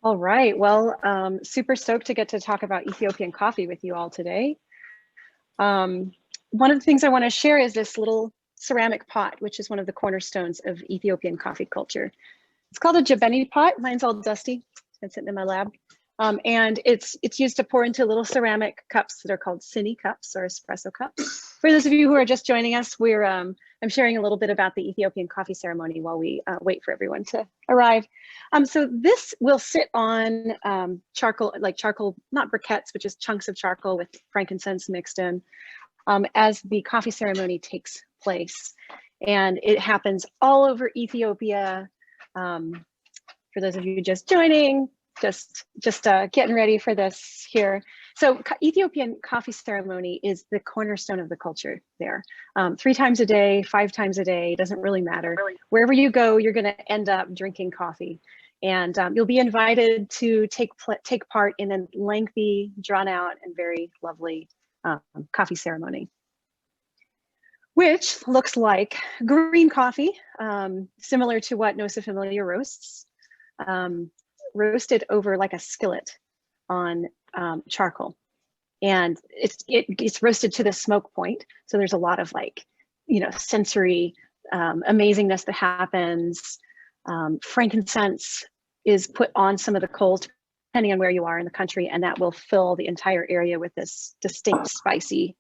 All right, well, super stoked to get to talk about Ethiopian coffee with you all today. One of the things I want to share is this little ceramic pot, which is one of the cornerstones of Ethiopian coffee culture. It's called a jabeni pot. Mine's all dusty. It's been sitting in my lab. And it's used to pour into little ceramic cups that are called cine cups or espresso cups. For those of you who are just joining us, I'm sharing a little bit about the Ethiopian coffee ceremony while we wait for everyone to arrive. So this will sit on charcoal, not briquettes, but just chunks of charcoal with frankincense mixed in as the coffee ceremony takes place. And it happens all over Ethiopia. For those of you just joining, just getting ready for this here. So Ethiopian coffee ceremony is the cornerstone of the culture there. 3 times a day, 5 times a day, doesn't really matter. Wherever you go, you're gonna end up drinking coffee. And you'll be invited to take part in a lengthy, drawn out, and very lovely coffee ceremony, which looks like green coffee, similar to what Nossa Familia roasts. Roasted over like a skillet on charcoal, and it's roasted to the smoke point. So there's a lot of sensory amazingness that happens. Frankincense is put on some of the coals depending on where you are in the country, and that will fill the entire area with this distinct spicy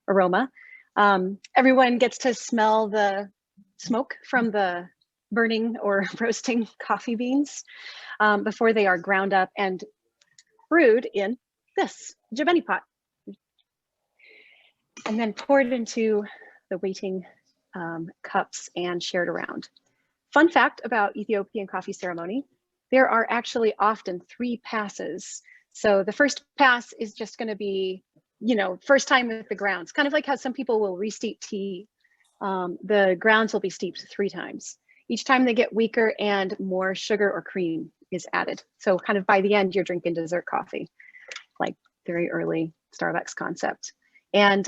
aroma. Everyone gets to smell the smoke from the burning or roasting coffee beans before they are ground up and brewed in this jabeni pot, and then poured into the waiting cups and shared around. Fun fact about Ethiopian coffee ceremony, there are actually often 3 passes. So the first pass is just going to be, first time with the grounds, kind of like how some people will re-steep tea. The grounds will be steeped 3 times. Each time they get weaker and more sugar or cream is added. So kind of by the end, you're drinking dessert coffee, like very early Starbucks concept. And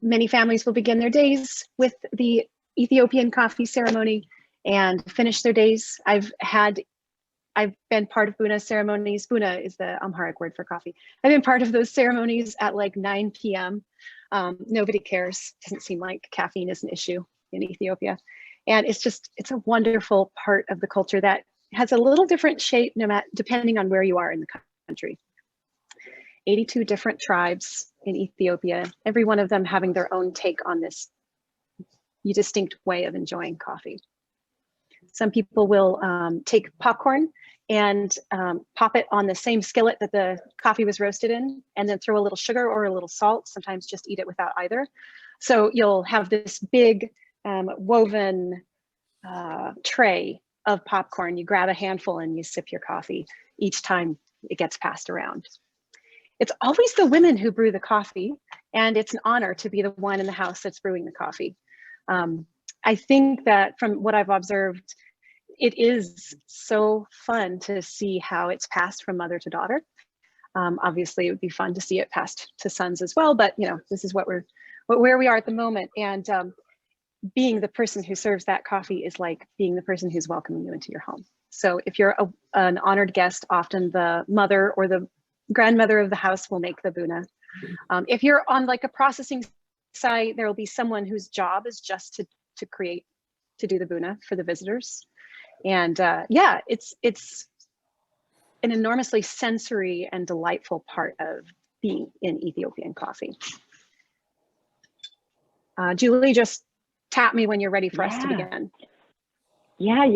many families will begin their days with the Ethiopian coffee ceremony and finish their days. I've been part of Buna ceremonies. Buna is the Amharic word for coffee. I've been part of those ceremonies at like 9 p.m. Nobody cares. Doesn't seem like caffeine is an issue in Ethiopia. And it's a wonderful part of the culture that has a little different shape depending on where you are in the country. 82 different tribes in Ethiopia, every one of them having their own take on this distinct way of enjoying coffee. Some people will take popcorn and pop it on the same skillet that the coffee was roasted in, and then throw a little sugar or a little salt, sometimes just eat it without either. So you'll have this big woven tray of popcorn. You grab a handful and you sip your coffee each time it gets passed around. It's always the women who brew the coffee, and it's an honor to be the one in the house that's brewing the coffee. I think that from what I've observed, it is so fun to see how it's passed from mother to daughter. Obviously, it would be fun to see it passed to sons as well, but this is where we are at the moment. And being the person who serves that coffee is like being the person who's welcoming you into your home. So if you're an honored guest, often the mother or the grandmother of the house will make the buna. If you're on like a processing site, there will be someone whose job is just to do the buna for the visitors. And yeah, it's an enormously sensory and delightful part of being in Ethiopian coffee. Julie, just tap me when you're ready for us to begin. Yeah,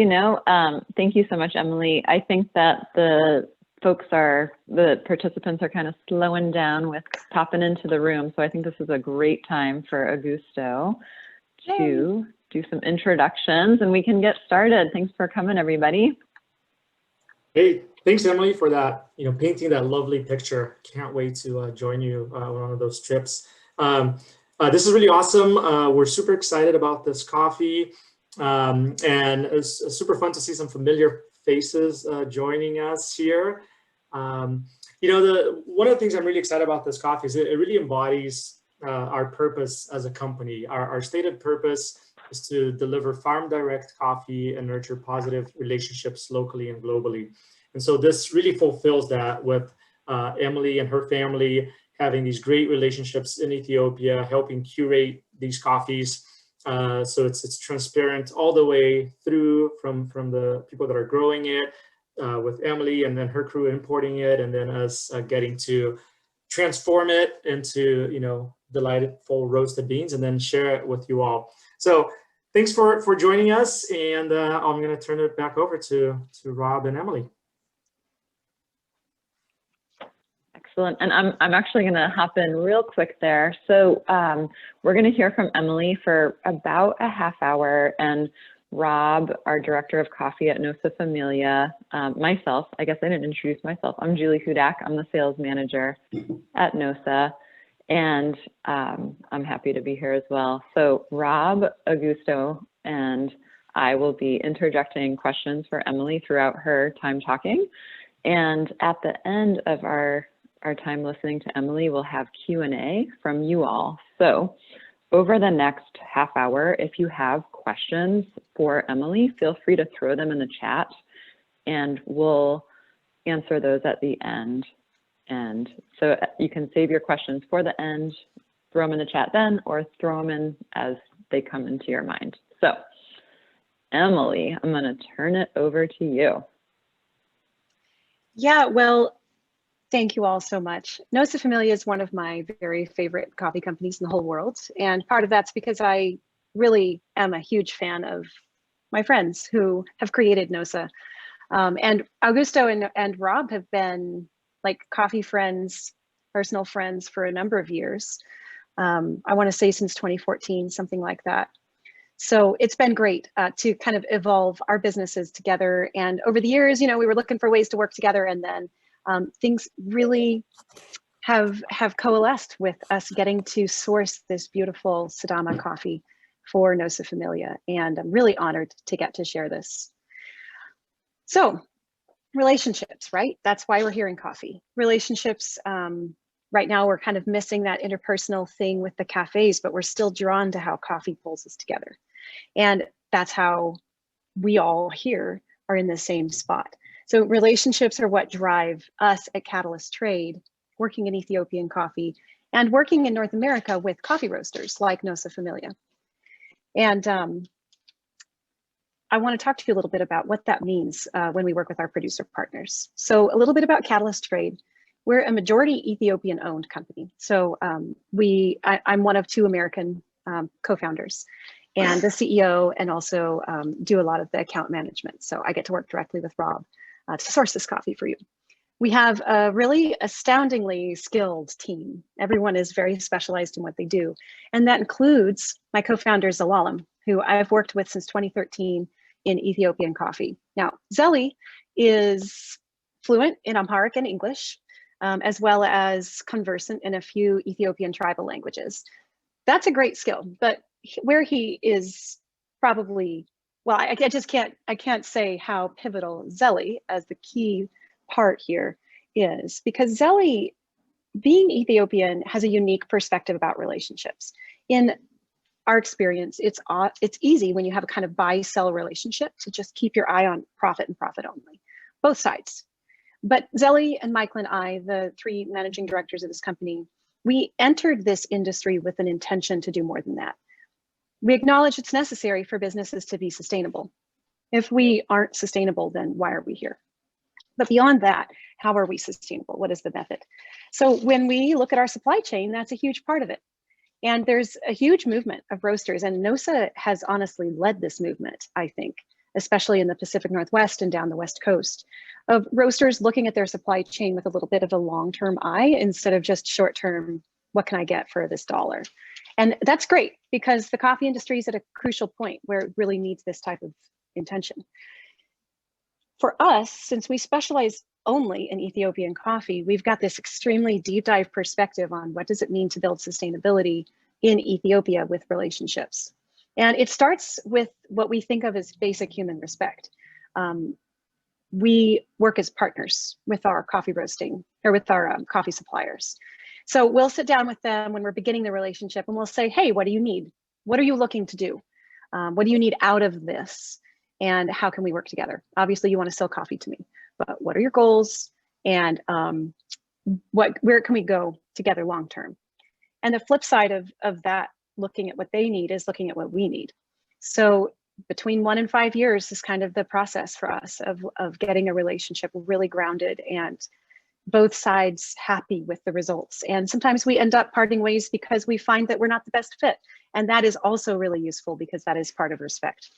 thank you so much, Emily. I think that the participants are kind of slowing down with popping into the room. So I think this is a great time for Augusto to do some introductions, and we can get started. Thanks for coming, everybody. Hey, thanks, Emily, for that, painting that lovely picture. Can't wait to join you on one of those trips. This is really awesome. We're super excited about this coffee, and it's super fun to see some familiar faces joining us here. One of the things I'm really excited about this coffee is it really embodies our purpose as a company. Our stated purpose is to deliver farm direct coffee and nurture positive relationships locally and globally. And so this really fulfills that with Emily and her family having these great relationships in Ethiopia, helping curate these coffees. So it's transparent all the way through from the people that are growing it, with Emily and then her crew importing it, and then us getting to transform it into, you know, delightful roasted beans and then share it with you all. So thanks for joining us, and I'm going to turn it back over to Rob and Emily. Excellent. And I'm actually going to hop in real quick there. So we're going to hear from Emily for about a half hour, and Rob, our director of coffee at Nossa Familia, myself, I guess I didn't introduce myself. I'm Julie Hudak. I'm the sales manager at Nossa, and I'm happy to be here as well. So Rob, Augusto, and I will be interjecting questions for Emily throughout her time talking. And at the end of our time listening to Emily, we'll have Q&A from you all. So over the next half hour, if you have questions for Emily, feel free to throw them in the chat and we'll answer those at the end. And so you can save your questions for the end, throw them in the chat then, or throw them in as they come into your mind. So Emily, I'm going to turn it over to you. Yeah, well, thank you all so much. Nossa Familia is one of my very favorite coffee companies in the whole world. And part of that's because I really am a huge fan of my friends who have created Nossa. And Augusto and Rob have been like coffee friends, personal friends for a number of years. I want to say since 2014, something like that. So it's been great to kind of evolve our businesses together. And over the years, you know, we were looking for ways to work together, and then things really have coalesced with us getting to source this beautiful Sidama coffee for Nossa Familia. And I'm really honored to get to share this. So relationships, right? That's why we're here in coffee. Relationships, right now we're kind of missing that interpersonal thing with the cafes, but we're still drawn to how coffee pulls us together. And that's how we all here are in the same spot. So relationships are what drive us at Catalyst Trade, working in Ethiopian coffee and working in North America with coffee roasters like Nossa Familia. And I want to talk to you a little bit about what that means when we work with our producer partners. So a little bit about Catalyst Trade. We're a majority Ethiopian owned company. So I'm one of two American co-founders and the CEO, and also do a lot of the account management. So I get to work directly with Rob to source this coffee for you. We have a really astoundingly skilled team. Everyone is very specialized in what they do. And that includes my co-founder, Zelalem, who I've worked with since 2013 in Ethiopian coffee. Now, Zeli is fluent in Amharic and English, as well as conversant in a few Ethiopian tribal languages. That's a great skill, but where he is probably, well, I can't say how pivotal Zeli as the key part here is, because Zeli, being Ethiopian, has a unique perspective about relationships. In our experience, it's easy when you have a kind of buy-sell relationship to just keep your eye on profit and profit only, both sides. But Zeli and Michael and I, the three managing directors of this company, we entered this industry with an intention to do more than that. We acknowledge it's necessary for businesses to be sustainable. If we aren't sustainable, then why are we here? But beyond that, how are we sustainable? What is the method? So when we look at our supply chain, that's a huge part of it. And there's a huge movement of roasters, and Nossa has honestly led this movement, I think, especially in the Pacific Northwest and down the West Coast, of roasters looking at their supply chain with a little bit of a long-term eye instead of just short-term, what can I get for this dollar? And that's great, because the coffee industry is at a crucial point where it really needs this type of intention. For us, since we specialize only in Ethiopian coffee, we've got this extremely deep dive perspective on what does it mean to build sustainability in Ethiopia with relationships. And it starts with what we think of as basic human respect. We work as partners with our coffee roasting, or with our coffee suppliers. So we'll sit down with them when we're beginning the relationship, and we'll say, hey, what do you need? What are you looking to do? What do you need out of this? And how can we work together? Obviously, you want to sell coffee to me, but what are your goals, and where can we go together long term? And the flip side of that, looking at what they need, is looking at what we need. So between 1 and 5 years is kind of the process for us of getting a relationship really grounded and both sides happy with the results. And sometimes we end up parting ways because we find that we're not the best fit. And that is also really useful because that is part of respect.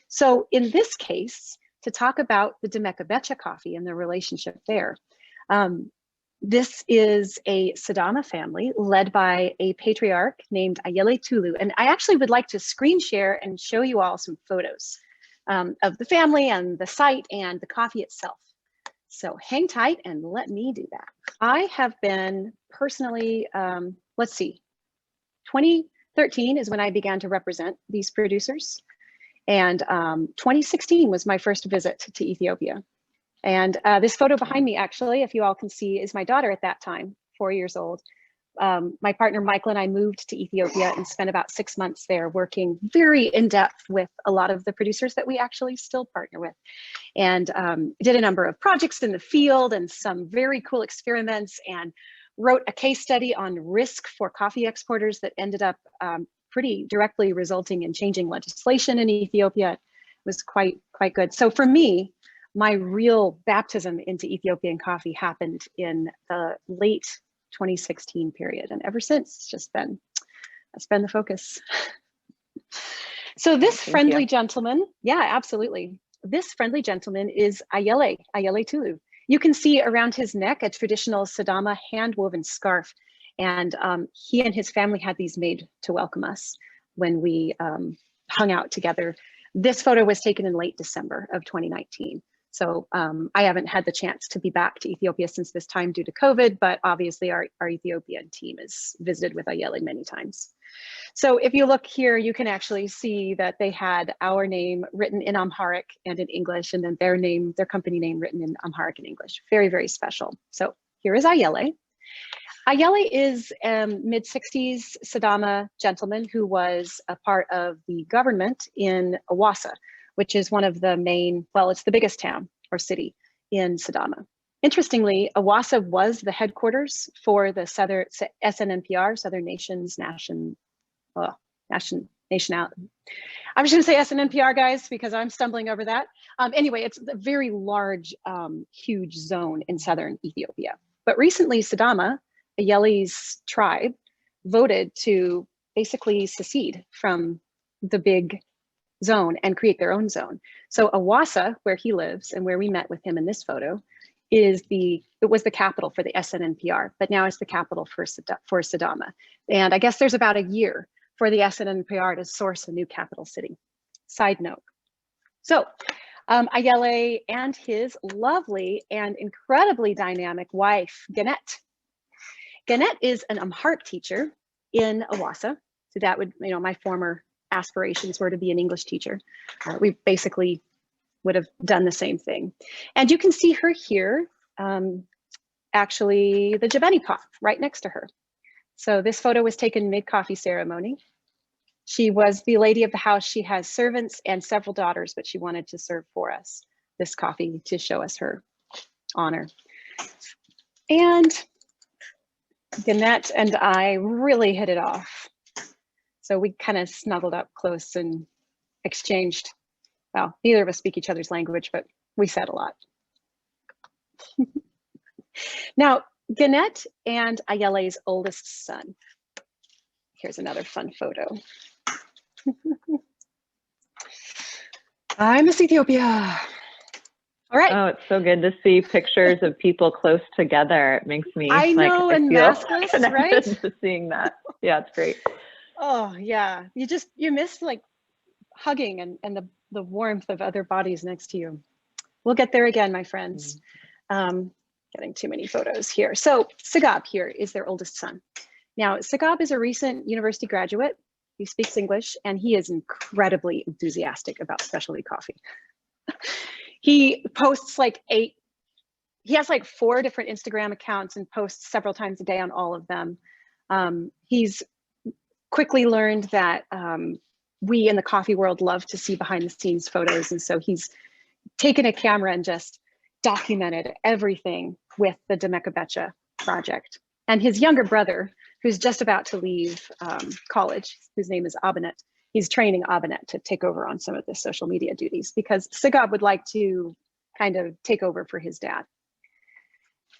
So in this case, to talk about the Demeka Becha coffee and the relationship there, this is a Sidama family led by a patriarch named Ayele Tulu. And I actually would like to screen share and show you all some photos of the family and the site and the coffee itself. So hang tight and let me do that. I have been personally, let's see, 2013 is when I began to represent these producers. And 2016 was my first visit to Ethiopia. And this photo behind me, actually, if you all can see, is my daughter at that time, 4 years old. My partner, Michael, and I moved to Ethiopia and spent about 6 months there working very in-depth with a lot of the producers that we actually still partner with. And did a number of projects in the field and some very cool experiments, and wrote a case study on risk for coffee exporters that ended up pretty directly resulting in changing legislation in Ethiopia. It was quite good. So for me, my real baptism into Ethiopian coffee happened in the late 2016 period. And ever since, it's just been, that's been the focus. So this friendly gentleman, yeah, absolutely. This friendly gentleman is Ayele Tulu. You can see around his neck a traditional Sidama hand-woven scarf. And he and his family had these made to welcome us when we hung out together. This photo was taken in late December of 2019. So I haven't had the chance to be back to Ethiopia since this time due to COVID, but obviously our Ethiopian team has visited with Ayele many times. So if you look here, you can actually see that they had our name written in Amharic and in English, and then their name, their company name written in Amharic and English. Very, very special. So here is Ayele. Ayele is a mid-60s Sidama gentleman who was a part of the government in Awassa, which is one of the main, well, it's the biggest town or city in Sidama. Interestingly, Awassa was the headquarters for the Southern SNNPR, Southern Nations National. I'm just going to say SNNPR, guys, because I'm stumbling over that. Anyway, it's a very large, huge zone in southern Ethiopia. But recently, Sidama, Ayele's tribe, voted to basically secede from the big zone and create their own zone. So Awassa, where he lives and where we met with him in this photo, it was the capital for the SNNPR, but now it's the capital for Sidama. And I guess there's about a year for the SNNPR to source a new capital city. Side note. So Ayele and his lovely and incredibly dynamic wife, Ganet. Ganet is an Amharic teacher in Awassa. So that would, my former aspirations were to be an English teacher. We basically would have done the same thing. And you can see her here, actually the Jabeni pot right next to her. So this photo was taken mid-coffee ceremony. She was the lady of the house. She has servants and several daughters, but she wanted to serve for us this coffee to show us her honor. And Ganet and I really hit it off. So we kind of snuggled up close and exchanged. Well, neither of us speak each other's language, but we said a lot. Now, Ganet and Ayele's oldest son. Here's another fun photo. I miss Ethiopia. All right. Oh, it's so good to see pictures of people close together. It makes me I know, and maskless, right? To seeing that. Yeah, it's great. Oh yeah, you miss like hugging and the warmth of other bodies next to you. We'll get there again, my friends. Getting too many photos here. So Sigab here is their oldest son. Now, Sigab is a recent university graduate. He speaks English and he is incredibly enthusiastic about specialty coffee. He posts he has like 4 different Instagram accounts and posts several times a day on all of them. He's quickly learned that we in the coffee world love to see behind the scenes photos. And so he's taken a camera and just documented everything with the Demeka Becha project. And his younger brother, who's just about to leave college, whose name is Abanet, he's training Abanet to take over on some of the social media duties because Sigab would like to kind of take over for his dad.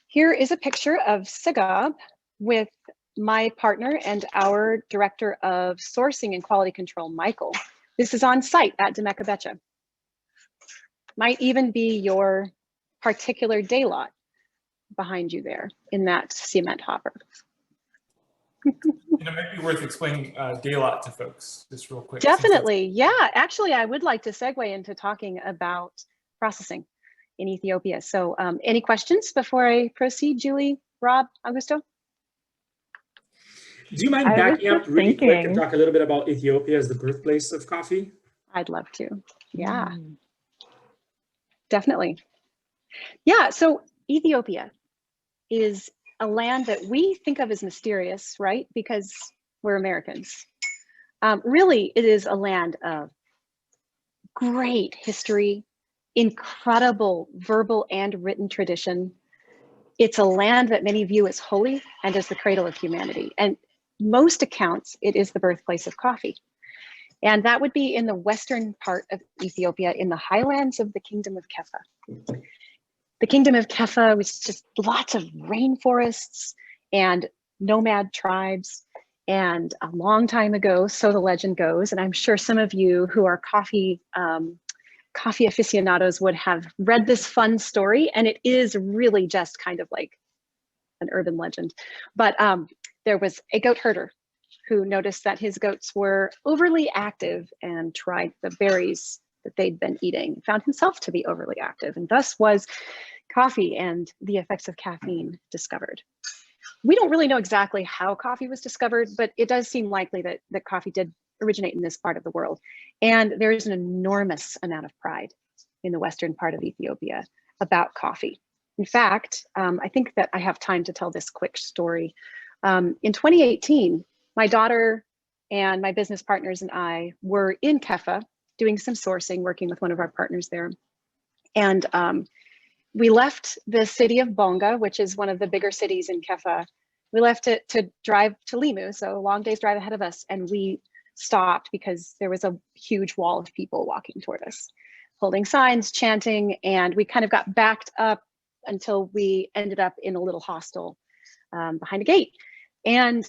Here is a picture of Sigab with my partner and our director of sourcing and quality control, Michael. This is on site at Demeka Becha. Might even be your particular day lot behind you there in that cement hopper. And it might be worth explaining day lot to folks just real quick. Definitely, yeah. Actually, I would like to segue into talking about processing in Ethiopia. So any questions before I proceed, Julie, Rob, Augusto? Do you mind backing up really quick and talk a little bit about Ethiopia as the birthplace of coffee? I'd love to. Yeah, definitely. Yeah, so Ethiopia is a land that we think of as mysterious, right? Because we're Americans. Really, it is a land of great history, incredible verbal and written tradition. It's a land that many view as holy and as the cradle of humanity. And most accounts, it is the birthplace of coffee. And that would be in the western part of Ethiopia, in the highlands of the Kingdom of Kefa. The Kingdom of Kefa was just lots of rainforests and nomad tribes. And a long time ago, so the legend goes, and I'm sure some of you who are coffee aficionados would have read this fun story, and it is really just kind of like an urban legend. But there was a goat herder who noticed that his goats were overly active and tried the berries that they'd been eating, found himself to be overly active, and thus was coffee and the effects of caffeine discovered. We don't really know exactly how coffee was discovered, but it does seem likely that coffee did originate in this part of the world. And there is an enormous amount of pride in the western part of Ethiopia about coffee. In fact, I think that I have time to tell this quick story. In 2018, my daughter and my business partners and I were in Kefa doing some sourcing, working with one of our partners there. And we left the city of Bonga, which is one of the bigger cities in Kefa. We left it to drive to Limu, so a long day's drive ahead of us, and we stopped because there was a huge wall of people walking toward us, holding signs, chanting, and we kind of got backed up until we ended up in a little hostel behind a gate. And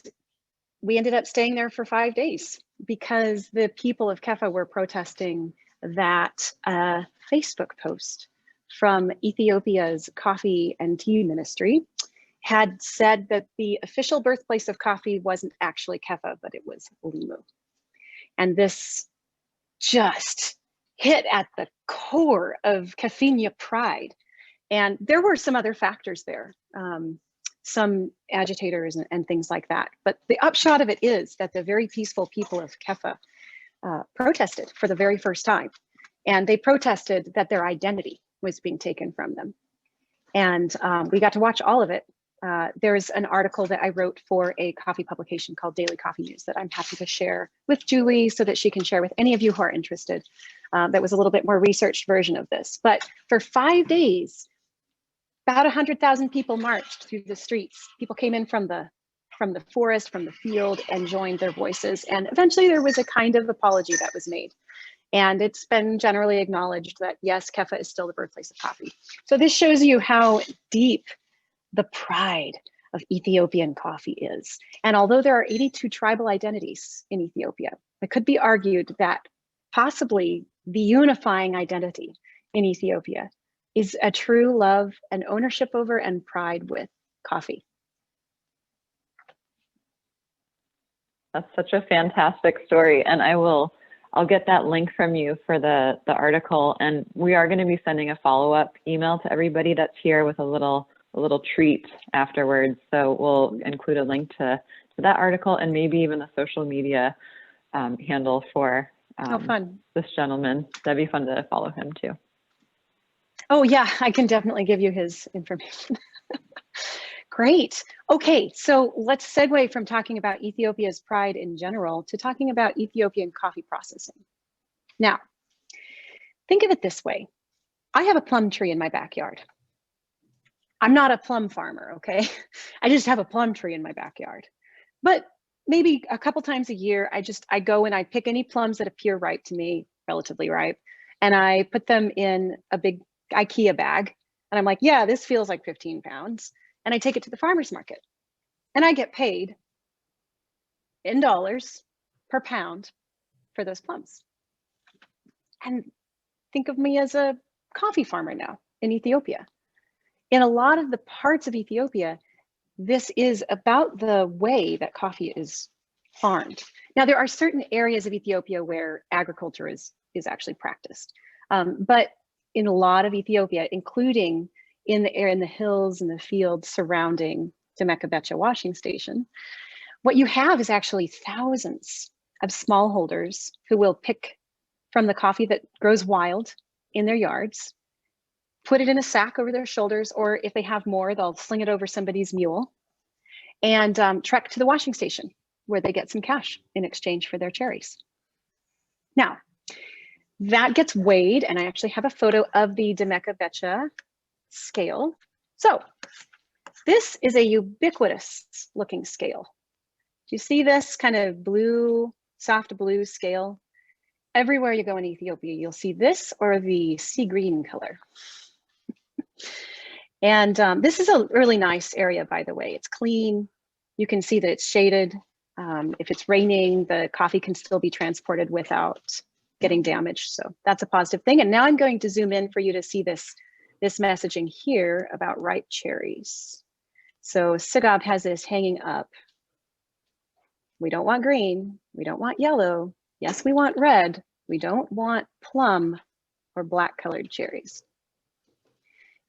we ended up staying there for 5 days because the people of Kefa were protesting that Facebook post from Ethiopia's coffee and tea ministry had said that the official birthplace of coffee wasn't actually Kefa, but it was Limu. And this just hit at the core of Kafinya pride. And there were some other factors there, some agitators and things like that. But the upshot of it is that the very peaceful people of Kefa protested for the very first time. And they protested that their identity was being taken from them. And we got to watch all of it. There's an article that I wrote for a coffee publication called Daily Coffee News that I'm happy to share with Julie so that she can share with any of you who are interested. That was a little bit more researched version of this. But for 5 days, about 100,000 people marched through the streets. People came in from the forest, from the field, and joined their voices. And eventually there was a kind of apology that was made. And it's been generally acknowledged that yes, Kefa is still the birthplace of coffee. So this shows you how deep the pride of Ethiopian coffee is. And although there are 82 tribal identities in Ethiopia, it could be argued that possibly the unifying identity in Ethiopia is a true love and ownership over and pride with coffee. That's such a fantastic story. And I'll get that link from you for the article. And we are going to be sending a follow-up email to everybody that's here with a little treat afterwards. So we'll include a link to that article and maybe even the social media handle for fun. This gentleman. That'd be fun to follow him too. Oh yeah, I can definitely give you his information. Great. Okay, so let's segue from talking about Ethiopia's pride in general to talking about Ethiopian coffee processing. Now, think of it this way. I have a plum tree in my backyard. I'm not a plum farmer, okay? I just have a plum tree in my backyard. But maybe a couple times a year, I go and I pick any plums that appear ripe to me, relatively ripe, and I put them in a big IKEA bag. And I'm like, yeah, this feels like 15 pounds. And I take it to the farmer's market. And I get paid in dollars per pound for those plums. And think of me as a coffee farmer now in Ethiopia. In a lot of the parts of Ethiopia, this is about the way that coffee is farmed. Now, there are certain areas of Ethiopia where agriculture is actually practiced. But in a lot of Ethiopia, including in the hills and the fields surrounding Demeka Becha washing station, what you have is actually thousands of smallholders who will pick from the coffee that grows wild in their yards, put it in a sack over their shoulders, or if they have more, they'll sling it over somebody's mule and trek to the washing station where they get some cash in exchange for their cherries. Now, that gets weighed, and I actually have a photo of the Demeka Becha scale. So this is a ubiquitous looking scale. Do you see this kind of blue, soft blue scale? Everywhere you go in Ethiopia, you'll see this or the sea green color. And this is a really nice area, by the way. It's clean. You can see that it's shaded. If it's raining, the coffee can still be transported without getting damaged. So that's a positive thing. And now I'm going to zoom in for you to see this messaging here about ripe cherries. So Sigab has this hanging up. We don't want green. We don't want yellow. Yes, we want red. We don't want plum or black colored cherries.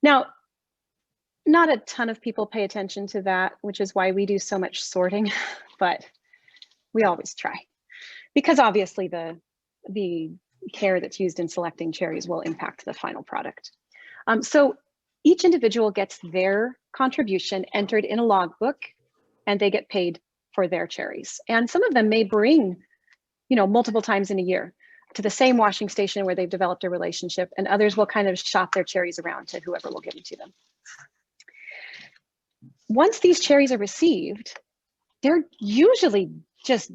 Now, not a ton of people pay attention to that, which is why we do so much sorting, but we always try. Because obviously the care that's used in selecting cherries will impact the final product. So each individual gets their contribution entered in a logbook, and they get paid for their cherries. And some of them may bring, multiple times in a year to the same washing station where they've developed a relationship, and others will kind of shop their cherries around to whoever will give them to them. Once these cherries are received, they're usually just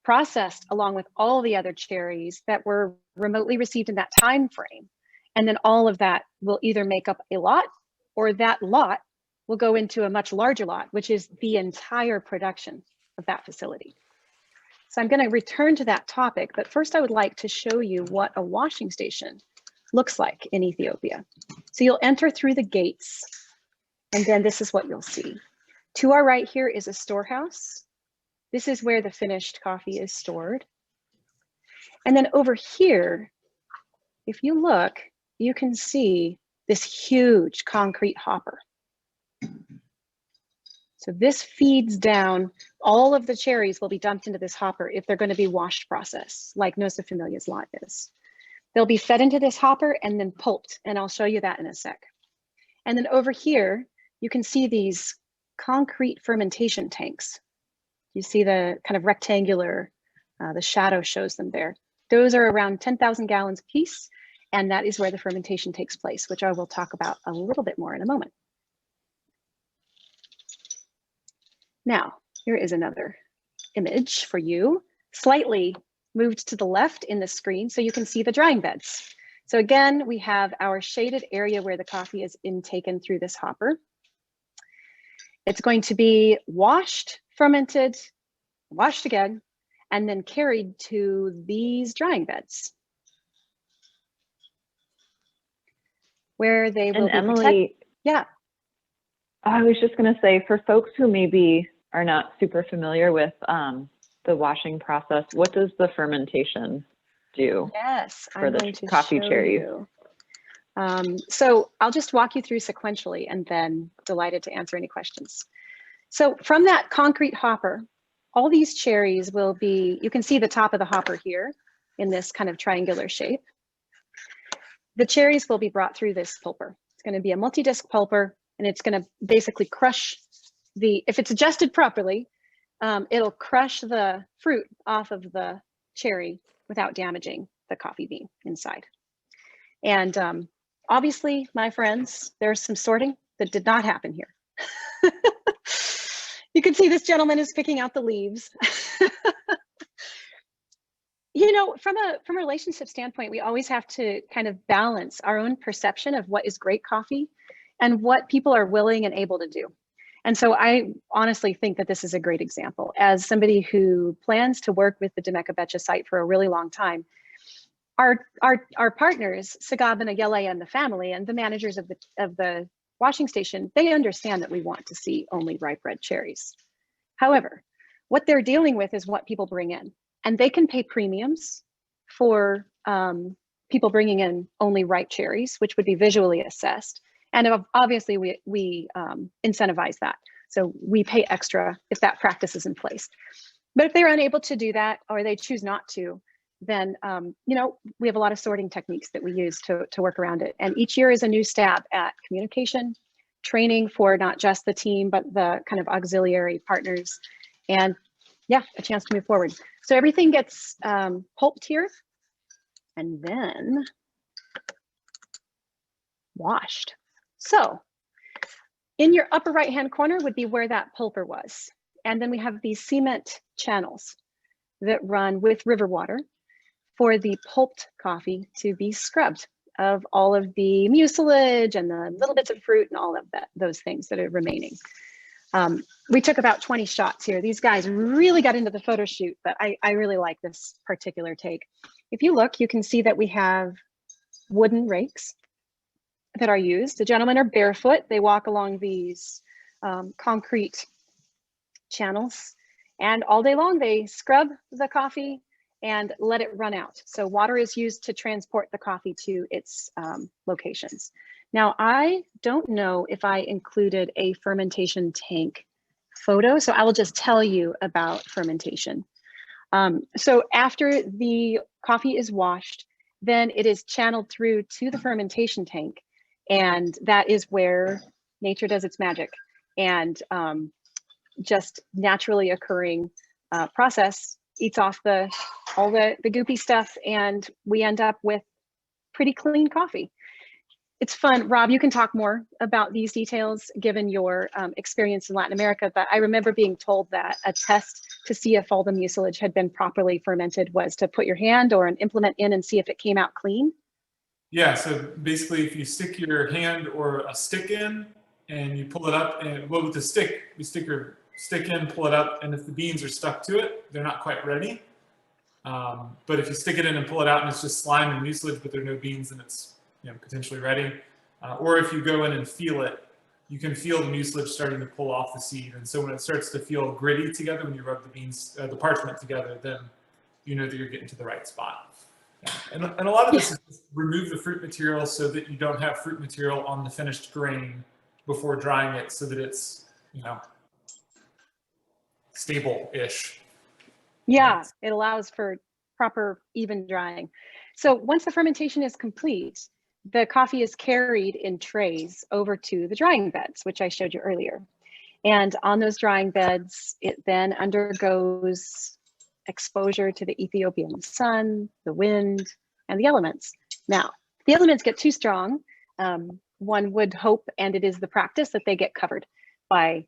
processed along with all the other cherries that were remotely received in that time frame. And then all of that will either make up a lot, or that lot will go into a much larger lot, which is the entire production of that facility. So I'm going to return to that topic, but first I would like to show you what a washing station looks like in Ethiopia. So you'll enter through the gates, and then this is what you'll see. To our right here is a storehouse. This is where the finished coffee is stored. And then over here, if you look, you can see this huge concrete hopper. So this feeds down, all of the cherries will be dumped into this hopper if they're going to be washed process, like Nossa Familia's lot is. They'll be fed into this hopper and then pulped, and I'll show you that in a sec. And then over here, you can see these concrete fermentation tanks. You see the kind of rectangular, the shadow shows them there. Those are around 10,000 gallons a piece, and that is where the fermentation takes place, which I will talk about a little bit more in a moment. Now, here is another image for you, slightly moved to the left in the screen so you can see the drying beds. So again, we have our shaded area where the coffee is intaken through this hopper. It's going to be washed, fermented, washed again, and then carried to these drying beds, where they will be Emily, yeah. I was just going to say, for folks who maybe are not super familiar with the washing process, what does the fermentation do? Yes, for I'm the going to coffee show cherry? you. So I'll just walk you through sequentially, and then delighted to answer any questions. So from that concrete hopper, all these cherries will be, you can see the top of the hopper here in this kind of triangular shape. The cherries will be brought through this pulper. It's going to be a multi-disc pulper, and it's going to basically crush if it's adjusted properly, it'll crush the fruit off of the cherry without damaging the coffee bean inside. And obviously, my friends, there's some sorting that did not happen here. You can see this gentleman is picking out the leaves. You know, from a relationship standpoint, we always have to kind of balance our own perception of what is great coffee and what people are willing and able to do. And so I honestly think that this is a great example. As somebody who plans to work with the Demeka Becha site for a really long time, our partners, Sagab and Ayele and the family and the managers of the washing station, they understand that we want to see only ripe red cherries. However, what they're dealing with is what people bring in. And they can pay premiums for people bringing in only ripe cherries, which would be visually assessed. And obviously we incentivize that. So we pay extra if that practice is in place. But if they're unable to do that, or they choose not to, then you know, we have a lot of sorting techniques that we use to work around it. And each year is a new stab at communication, training for not just the team, but the kind of auxiliary partners, and yeah, a chance to move forward. So everything gets pulped here and then washed. So in your upper right-hand corner would be where that pulper was. And then we have these cement channels that run with river water for the pulped coffee to be scrubbed of all of the mucilage and the little bits of fruit and all of those things that are remaining. We took about 20 shots here. These guys really got into the photo shoot, but I really like this particular take. If you look, you can see that we have wooden rakes that are used. The gentlemen are barefoot. They walk along these concrete channels, and all day long they scrub the coffee and let it run out. So water is used to transport the coffee to its locations. Now, I don't know if I included a fermentation tank photo, so I will just tell you about fermentation. So after the coffee is washed, then it is channeled through to the fermentation tank, and that is where nature does its magic. And just naturally occurring process eats off all the goopy stuff, and we end up with pretty clean coffee. It's fun. Rob, you can talk more about these details given your experience in Latin America, but I remember being told that a test to see if all the mucilage had been properly fermented was to put your hand or an implement in and see if it came out clean. Yeah, so basically if you stick your hand or a stick in and you pull it up, and well, with the stick, you stick your stick in, pull it up, and if the beans are stuck to it, they're not quite ready. But if you stick it in and pull it out and it's just slime and mucilage, but there are no beans, then it's, you know, potentially ready. Or if you go in and feel it, you can feel the mucilage starting to pull off the seed. And so when it starts to feel gritty together, when you rub the beans, the parchment together, then you know that you're getting to the right spot. Yeah. And a lot of this is just remove the fruit material so that you don't have fruit material on the finished grain before drying it, so that it's, you know, stable-ish. Yeah, it allows for proper, even drying. So once the fermentation is complete, the coffee is carried in trays over to the drying beds, which I showed you earlier. And on those drying beds, it then undergoes exposure to the Ethiopian sun, the wind, and the elements. Now, if the elements get too strong, one would hope, and it is the practice, that they get covered by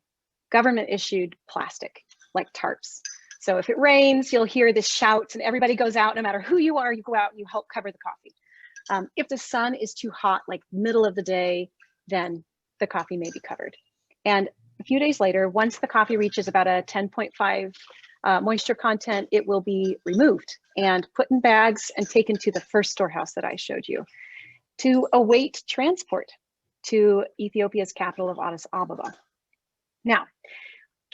government-issued plastic, like tarps. So if it rains, you'll hear the shouts and everybody goes out. No matter who you are, you go out and you help cover the coffee. If the sun is too hot, like middle of the day, then the coffee may be covered. And a few days later, once the coffee reaches about a 10.5 moisture content, it will be removed and put in bags and taken to the first storehouse that I showed you to await transport to Ethiopia's capital of Addis Ababa. Now,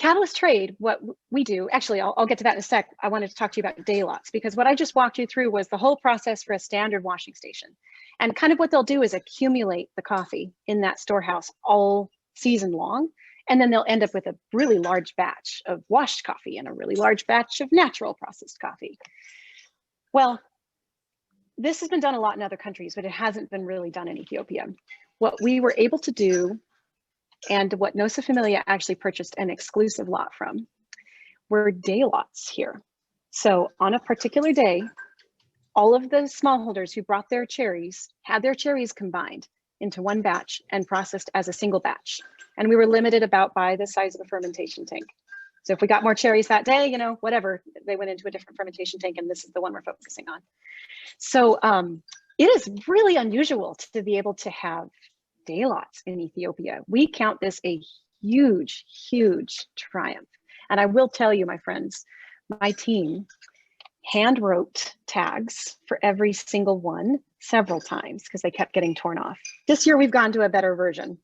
catalyst trade, what we do, actually, I'll get to that in a sec. I wanted to talk to you about day lots, because what I just walked you through was the whole process for a standard washing station. And kind of what they'll do is accumulate the coffee in that storehouse all season long. And then they'll end up with a really large batch of washed coffee and a really large batch of natural processed coffee. Well, this has been done a lot in other countries, but it hasn't been really done in Ethiopia. What we were able to do, and what Nossa Familia actually purchased an exclusive lot from, were day lots here. So on a particular day, all of the smallholders who brought their cherries had their cherries combined into one batch and processed as a single batch. And we were limited about by the size of a fermentation tank. So if we got more cherries that day, you know, whatever, they went into a different fermentation tank, and this is the one we're focusing on. So it is really unusual to be able to have day lots in Ethiopia. We count this a huge, huge triumph. And I will tell you, my friends, my team hand wrote tags for every single one several times because they kept getting torn off. This year we've gone to a better version.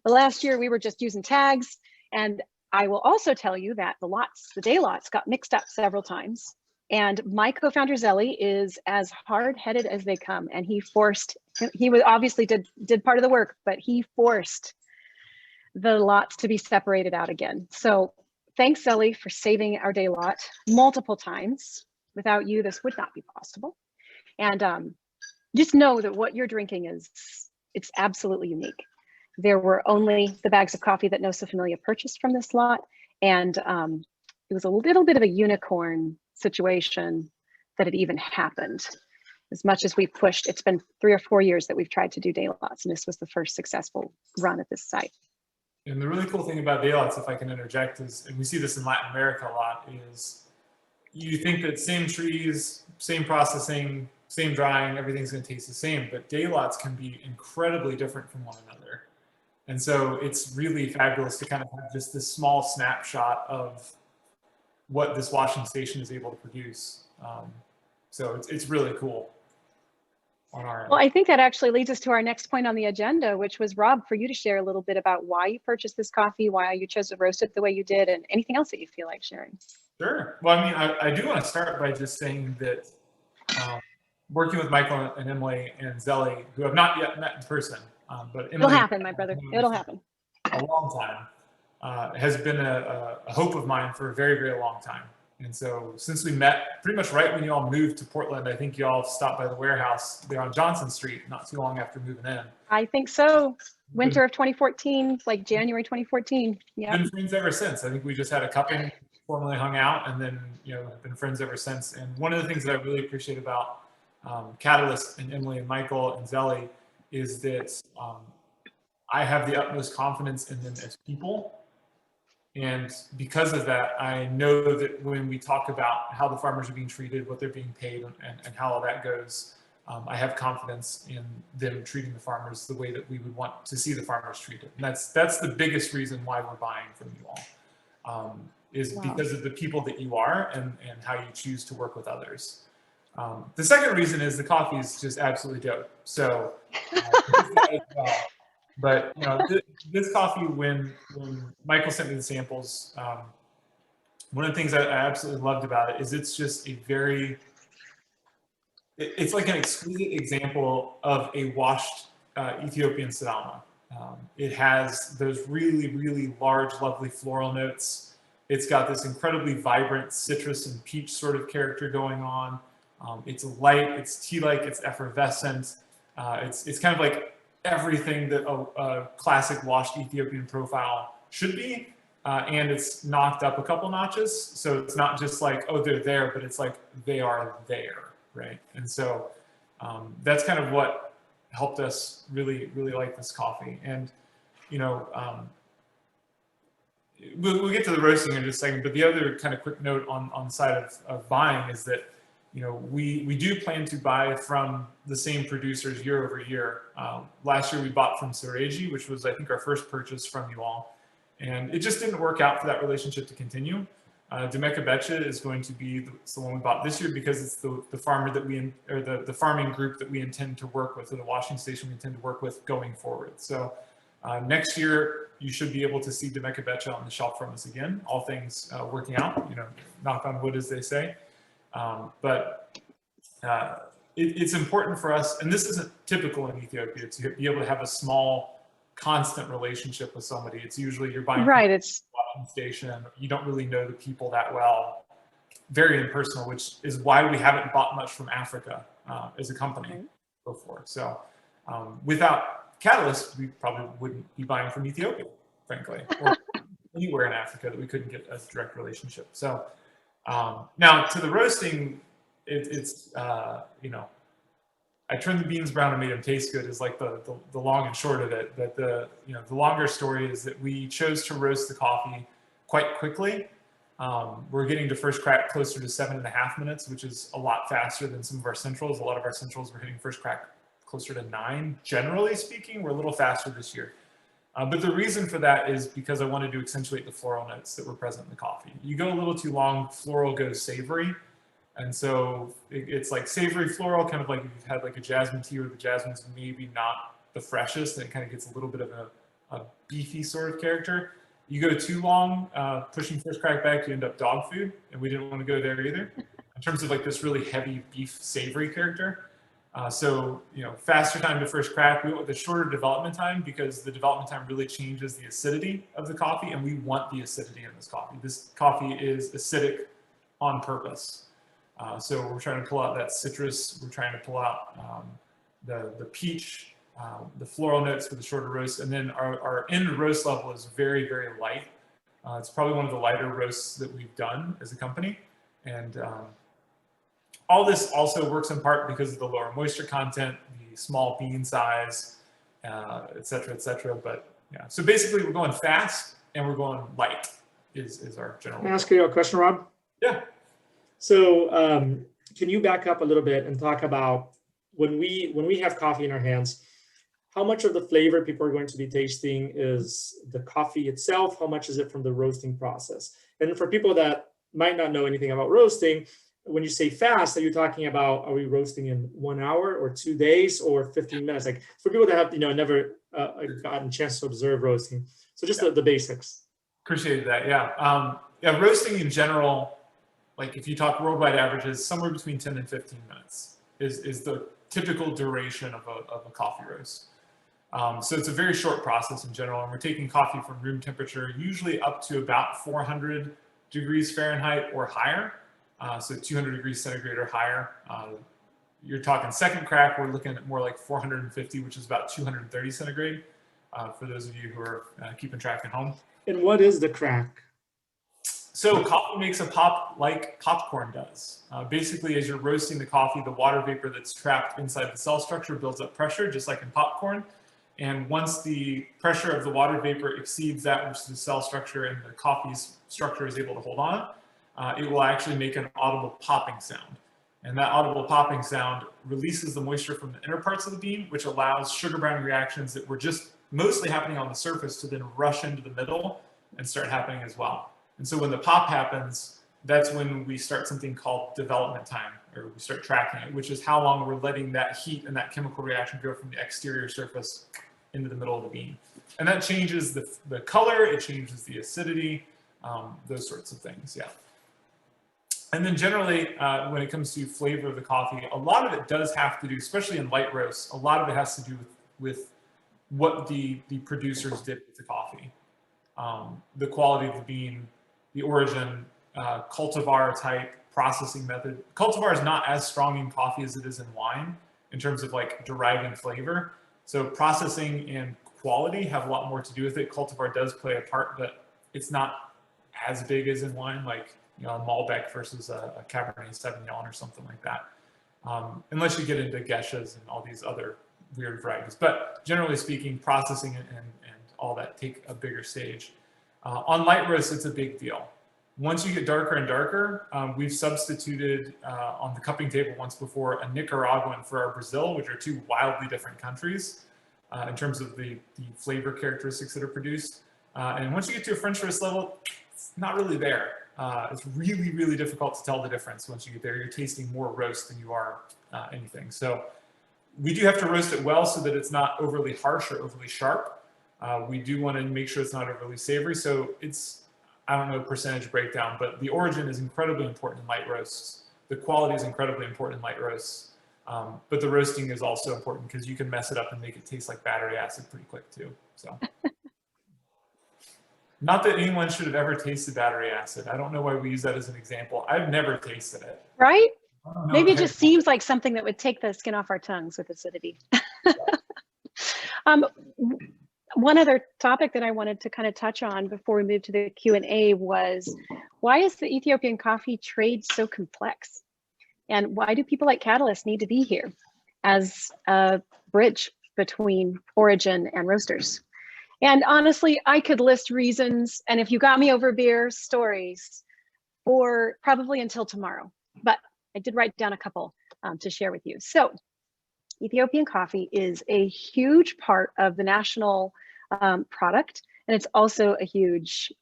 But last year we were just using tags. And I will also tell you that the day lots got mixed up several times. And my co-founder Zelly is as hard-headed as they come. And he was obviously did part of the work, but he forced the lots to be separated out again. So thanks, Zelly, for saving our day lot multiple times. Without you, this would not be possible. And just know that what you're drinking it's absolutely unique. There were only the bags of coffee that Nossa Familia purchased from this lot. And it was a little bit of a unicorn situation that it even happened. As much as we pushed, it's been 3 or 4 years that we've tried to do day lots, and this was the first successful run at this site. And the really cool thing about day lots, if I can interject, is, and we see this in Latin America a lot, is you think that same trees, same processing, same drying, everything's going to taste the same, but day lots can be incredibly different from one another. And so it's really fabulous to kind of have just this small snapshot of what this washing station is able to produce. So it's really cool on our end. Well, I think that actually leads us to our next point on the agenda, which was, Rob, for you to share a little bit about why you purchased this coffee, why you chose to roast it the way you did, and anything else that you feel like sharing. Sure. Well, I mean, I do want to start by just saying that working with Michael and Emily and Zelly, who have not yet met in person, but Emily, it'll happen, my brother. It'll happen. A long time, has been a hope of mine for a very, very long time. And so since we met pretty much right when you all moved to Portland, I think you all stopped by the warehouse there on Johnson Street not too long after moving in. I think so. Winter of 2014, like January 2014. Yeah. Been friends ever since. I think we just had a couple formally hung out, and then, you know, have been friends ever since. And one of the things that I really appreciate about Catalyst and Emily and Michael and Zelly is that I have the utmost confidence in them as people. And because of that, I know that when we talk about how the farmers are being treated, what they're being paid, and how all that goes, I have confidence in them treating the farmers the way that we would want to see the farmers treated. And that's the biggest reason why we're buying from you all, is because of the people that you are and how you choose to work with others. The second reason is the coffee is just absolutely dope. So, but you know, this coffee, when Michael sent me the samples, one of the things I absolutely loved about it is it's just it's like an exquisite example of a washed Ethiopian Sidama. It has those really, really large, lovely floral notes. It's got this incredibly vibrant citrus and peach sort of character going on. It's light, it's tea-like, it's effervescent. It's kind of like everything that a classic washed Ethiopian profile should be. And it's knocked up a couple notches. So it's not just like, oh, they're there, but it's like they are there, right? And so that's kind of what helped us really, really like this coffee. And, you know, we'll get to the roasting in just a second, but the other kind of quick note on the side of buying is that, you know, we do plan to buy from the same producers year over year. Last year we bought from Sereji, which was, I think, our first purchase from you all. And it just didn't work out for that relationship to continue. Demeka Becha is going to be the one we bought this year because it's the farmer that the farming group that we intend to work with, or the washing station we intend to work with going forward. So next year you should be able to see Demeka Becha on the shelf from us again, all things working out, you know, knock on wood, as they say. But it's important for us, and this isn't typical in Ethiopia, to be able to have a small, constant relationship with somebody. It's usually you're buying right. It's a station. You don't really know the people that well. Very impersonal, which is why we haven't bought much from Africa as a company before. So without Catalyst, we probably wouldn't be buying from Ethiopia, frankly, or anywhere in Africa that we couldn't get a direct relationship. So now to the roasting, it's you know, I turned the beans brown and made them taste good is like the long and short of it. But the longer story is that we chose to roast the coffee quite quickly. We're getting to first crack closer to 7.5 minutes, which is a lot faster than some of our centrals. A lot of our centrals were hitting first crack closer to 9. Generally speaking, we're a little faster this year. But the reason for that is because I wanted to accentuate the floral notes that were present in the coffee. You go a little too long, floral goes savory. And so it's like savory floral, kind of like if you've had like a jasmine tea where the jasmine's maybe not the freshest, and it kind of gets a little bit of a beefy sort of character. You go too long, pushing first crack back, you end up dog food, and we didn't want to go there either. In terms of like this really heavy beef savory character. So, faster time to first crack. We went with the shorter development time because the development time really changes the acidity of the coffee, and we want the acidity in this coffee. This coffee is acidic on purpose. So we're trying to pull out that citrus. We're trying to pull out the peach, the floral notes for the shorter roast, and then our end roast level is very, very light. It's probably one of the lighter roasts that we've done as a company, and all this also works in part because of the lower moisture content, the small bean size, et cetera, et cetera. But yeah, so basically we're going fast and we're going light is our general. Can I ask you a question, Rob? Yeah. So can you back up a little bit and talk about when we have coffee in our hands, how much of the flavor people are going to be tasting is the coffee itself? How much is it from the roasting process? And for people that might not know anything about roasting, when you say fast, are you talking about, are we roasting in 1 hour or 2 days or 15 minutes? Like for people that have, never gotten a chance to observe roasting. So just the basics. Appreciate that. Yeah. Yeah. Roasting in general, like if you talk worldwide averages, somewhere between 10 and 15 minutes is the typical duration of a coffee roast. So it's a very short process in general. And we're taking coffee from room temperature, usually up to about 400 degrees Fahrenheit or higher. So 200 degrees centigrade or higher. You're talking second crack, we're looking at more like 450, which is about 230 centigrade, for those of you who are keeping track at home. And what is the crack? So coffee makes a pop like popcorn does. Basically, as you're roasting the coffee, the water vapor that's trapped inside the cell structure builds up pressure, just like in popcorn. And once the pressure of the water vapor exceeds that which the cell structure and the coffee's structure is able to hold on, it will actually make an audible popping sound. And that audible popping sound releases the moisture from the inner parts of the bean, which allows sugar browning reactions that were just mostly happening on the surface to then rush into the middle and start happening as well. And so when the pop happens, that's when we start something called development time, or we start tracking it, which is how long we're letting that heat and that chemical reaction go from the exterior surface into the middle of the bean. And that changes the color, it changes the acidity, those sorts of things, yeah. And then generally, when it comes to flavor of the coffee, a lot of it does have to do, especially in light roasts, a lot of it has to do with what the producers did with the coffee. The quality of the bean, the origin, cultivar type, processing method. Cultivar is not as strong in coffee as it is in wine in terms of like deriving flavor. So processing and quality have a lot more to do with it. Cultivar does play a part, but it's not as big as in wine, like a Malbec versus a Cabernet Sauvignon or something like that. Unless you get into geishas and all these other weird varieties. But generally speaking, processing and all that take a bigger stage. On light roast, it's a big deal. Once you get darker and darker, we've substituted on the cupping table once before a Nicaraguan for our Brazil, which are two wildly different countries in terms of the flavor characteristics that are produced. And once you get to a French roast level, it's not really there. It's really, really difficult to tell the difference once you get there. You're tasting more roast than you are anything. So we do have to roast it well so that it's not overly harsh or overly sharp. We do want to make sure it's not overly savory. So it's, I don't know percentage breakdown, but the origin is incredibly important in light roasts. The quality is incredibly important in light roasts. But the roasting is also important because you can mess it up and make it taste like battery acid pretty quick too. So. Not that anyone should have ever tasted battery acid. I don't know why we use that as an example. I've never tasted it. Right? Maybe it just seems like something that would take the skin off our tongues with acidity. One other topic that I wanted to kind of touch on before we move to the Q&A was, why is the Ethiopian coffee trade so complex? And why do people like Catalyst need to be here? as a bridge between origin and roasters. And honestly, I could list reasons, and if you got me over beer, stories for probably until tomorrow, but I did write down a couple to share with you. So Ethiopian coffee is a huge part of the national product, and it's also a huge,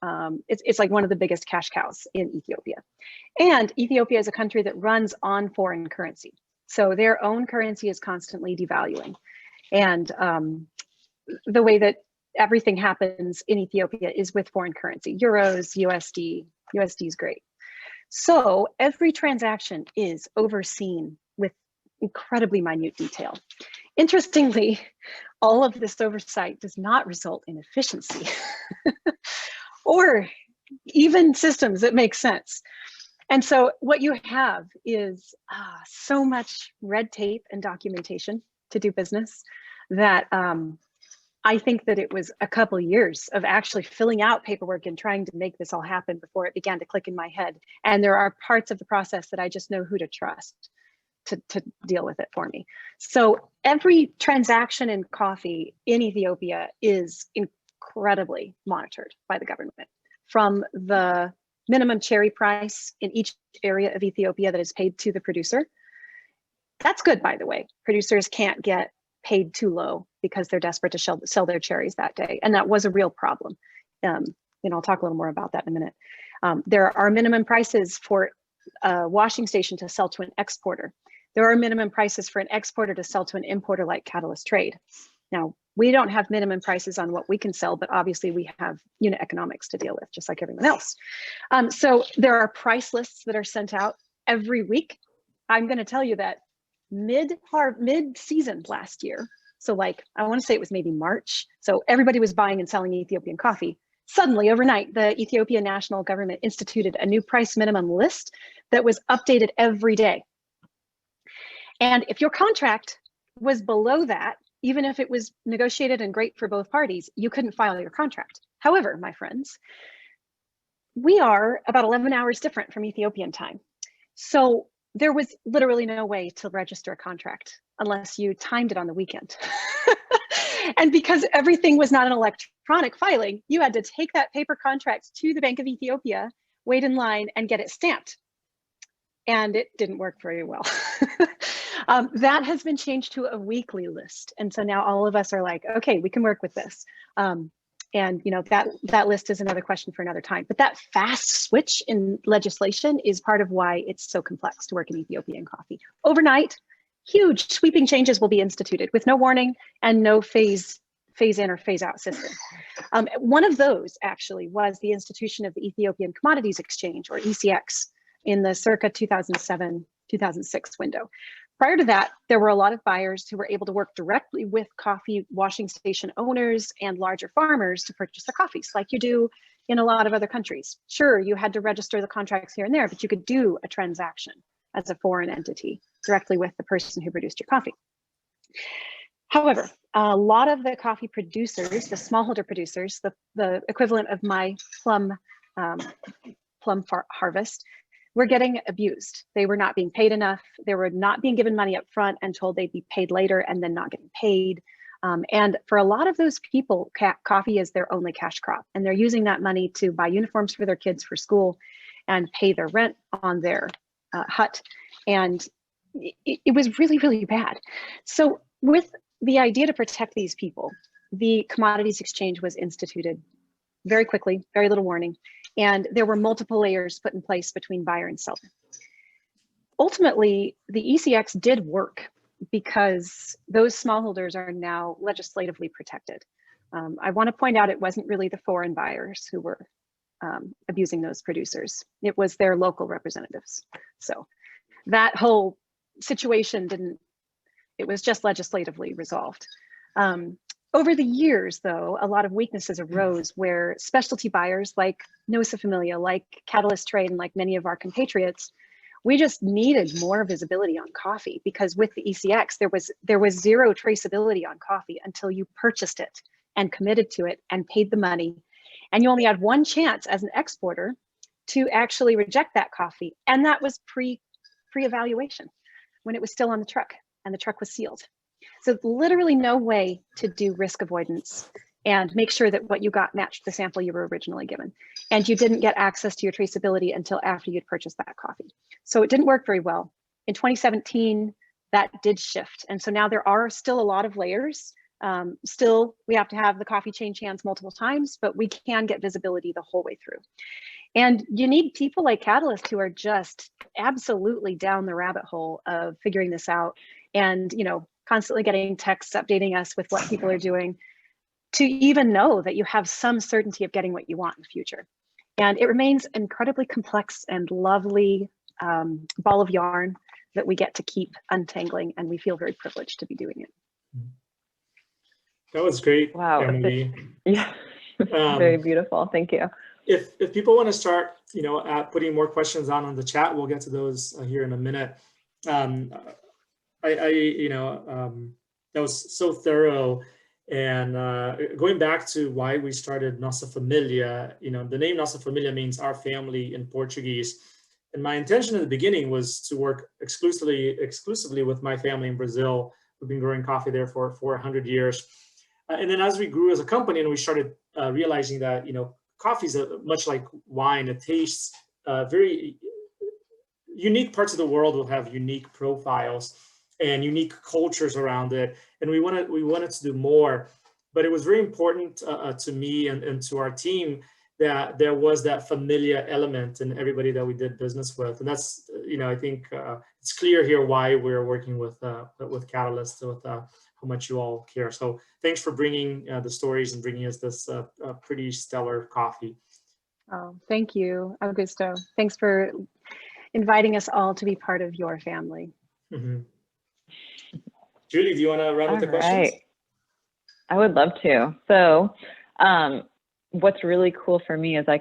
it's like one of the biggest cash cows in Ethiopia. And Ethiopia is a country that runs on foreign currency. So their own currency is constantly devaluing. And the way that everything happens in Ethiopia is with foreign currency, euros, USD. USD is great. So every transaction is overseen with incredibly minute detail. Interestingly, all of this oversight does not result in efficiency or even systems that make sense. And so what you have is so much red tape and documentation to do business that I think that it was a couple of years of actually filling out paperwork and trying to make this all happen before it began to click in my head. And there are parts of the process that I just know who to trust to deal with it for me. So every transaction in coffee in Ethiopia is incredibly monitored by the government, from the minimum cherry price in each area of Ethiopia that is paid to the producer. That's good, by the way. Producers can't get paid too low because they're desperate to sell their cherries that day. And that was a real problem. I'll talk a little more about that in a minute. There are minimum prices for a washing station to sell to an exporter. There are minimum prices for an exporter to sell to an importer like Catalyst Trade. Now, we don't have minimum prices on what we can sell, but obviously we have unit economics to deal with, just like everyone else. So there are price lists that are sent out every week. I'm going to tell you that mid-season last year, so like I want to say it was maybe March, so everybody was buying and selling Ethiopian coffee. Suddenly, overnight, the Ethiopian national government instituted a new price minimum list that was updated every day. And if your contract was below that, even if it was negotiated and great for both parties, you couldn't file your contract. However, my friends, we are about 11 hours different from Ethiopian time. So there was literally no way to register a contract unless you timed it on the weekend. And because everything was not an electronic filing, you had to take that paper contract to the Bank of Ethiopia, wait in line, and get it stamped. And it didn't work very well. That has been changed to a weekly list. And so now all of us are like, okay, we can work with this. And that list is another question for another time. But that fast switch in legislation is part of why it's so complex to work in Ethiopian coffee. Overnight, huge sweeping changes will be instituted with no warning and no phase in or phase out system. One of those actually was the institution of the Ethiopian Commodities Exchange, or ECX, in the circa 2007, 2006 window. Prior to that, there were a lot of buyers who were able to work directly with coffee washing station owners and larger farmers to purchase the coffees, like you do in a lot of other countries. Sure, you had to register the contracts here and there, but you could do a transaction as a foreign entity directly with the person who produced your coffee. However, a lot of the coffee producers, the smallholder producers, the equivalent of my plum harvest, were getting abused. They were not being paid enough. They were not being given money up front and told they'd be paid later and then not getting paid. And for a lot of those people, coffee is their only cash crop. And they're using that money to buy uniforms for their kids for school and pay their rent on their hut. And it was really, really bad. So with the idea to protect these people, the Commodities Exchange was instituted very quickly, very little warning. And there were multiple layers put in place between buyer and seller. Ultimately, the ECX did work because those smallholders are now legislatively protected. I want to point out it wasn't really the foreign buyers who were abusing those producers. It was their local representatives. So that whole situation it was just legislatively resolved. Over the years, though, a lot of weaknesses arose where specialty buyers like Nossa Familia, like Catalyst Trade, and like many of our compatriots, we just needed more visibility on coffee, because with the ECX, there was zero traceability on coffee until you purchased it and committed to it and paid the money. And you only had one chance as an exporter to actually reject that coffee. And that was pre-evaluation, when it was still on the truck. and the truck was sealed. So literally no way to do risk avoidance and make sure that what you got matched the sample you were originally given. And you didn't get access to your traceability until after you'd purchased that coffee. So it didn't work very well. In 2017, that did shift. And so now there are still a lot of layers. Still, we have to have the coffee change hands multiple times, but we can get visibility the whole way through. And you need people like Catalyst who are just absolutely down the rabbit hole of figuring this out and, you know, constantly getting texts updating us with what people are doing to even know that you have some certainty of getting what you want in the future. And it remains incredibly complex and lovely ball of yarn that we get to keep untangling, and we feel very privileged to be doing it. That was great, Wow. Emily. Yeah, very beautiful. Thank you. If people want to start, you know, putting more questions on the chat, we'll get to those here in a minute. That was so thorough. And going back to why we started Nossa Familia, you know, the name Nossa Familia means our family in Portuguese. And my intention in the beginning was to work exclusively with my family in Brazil. We've been growing coffee there for 100 years. And then as we grew as a company and we started realizing that, you know, coffee is much like wine. It tastes very unique. Parts of the world will have unique profiles and unique cultures around it. And we wanted to do more, but it was very important to me and to our team that there was that familia element in everybody that we did business with. And that's, you know, I think it's clear here why we're working with Catalyst, with how much you all care. So thanks for bringing the stories and bringing us this pretty stellar coffee. Oh, thank you, Augusto. Thanks for inviting us all to be part of your family. Mm-hmm. Julie, do you want to run with the questions? Right. I would love to. So what's really cool for me is I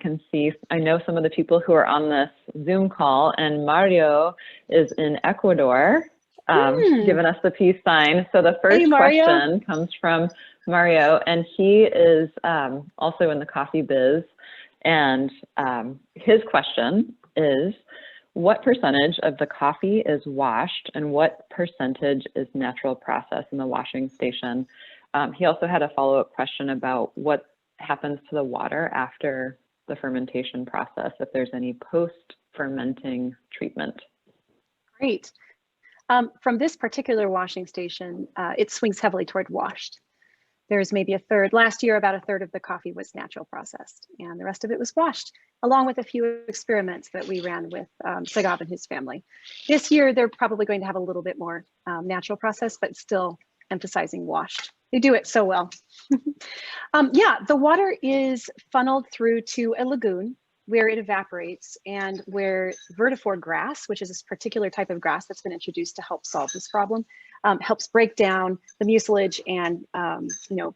know some of the people who are on this Zoom call, and Mario is in Ecuador, giving us the peace sign. So the first question comes from Mario, and he is also in the coffee biz. And his question is, what percentage of the coffee is washed and what percentage is natural process in the washing station? He also had a follow-up question about what happens to the water after the fermentation process, if there's any post-fermenting treatment. Great. From this particular washing station, it swings heavily toward washed. There's maybe a third. Last year, about a third of the coffee was natural processed, and the rest of it was washed, along with a few experiments that we ran with Sagav and his family. This year, they're probably going to have a little bit more natural process, but still emphasizing washed. They do it so well. Yeah, the water is funneled through to a lagoon where it evaporates, and where vertiform grass, which is this particular type of grass that's been introduced to help solve this problem, helps break down the mucilage and you know,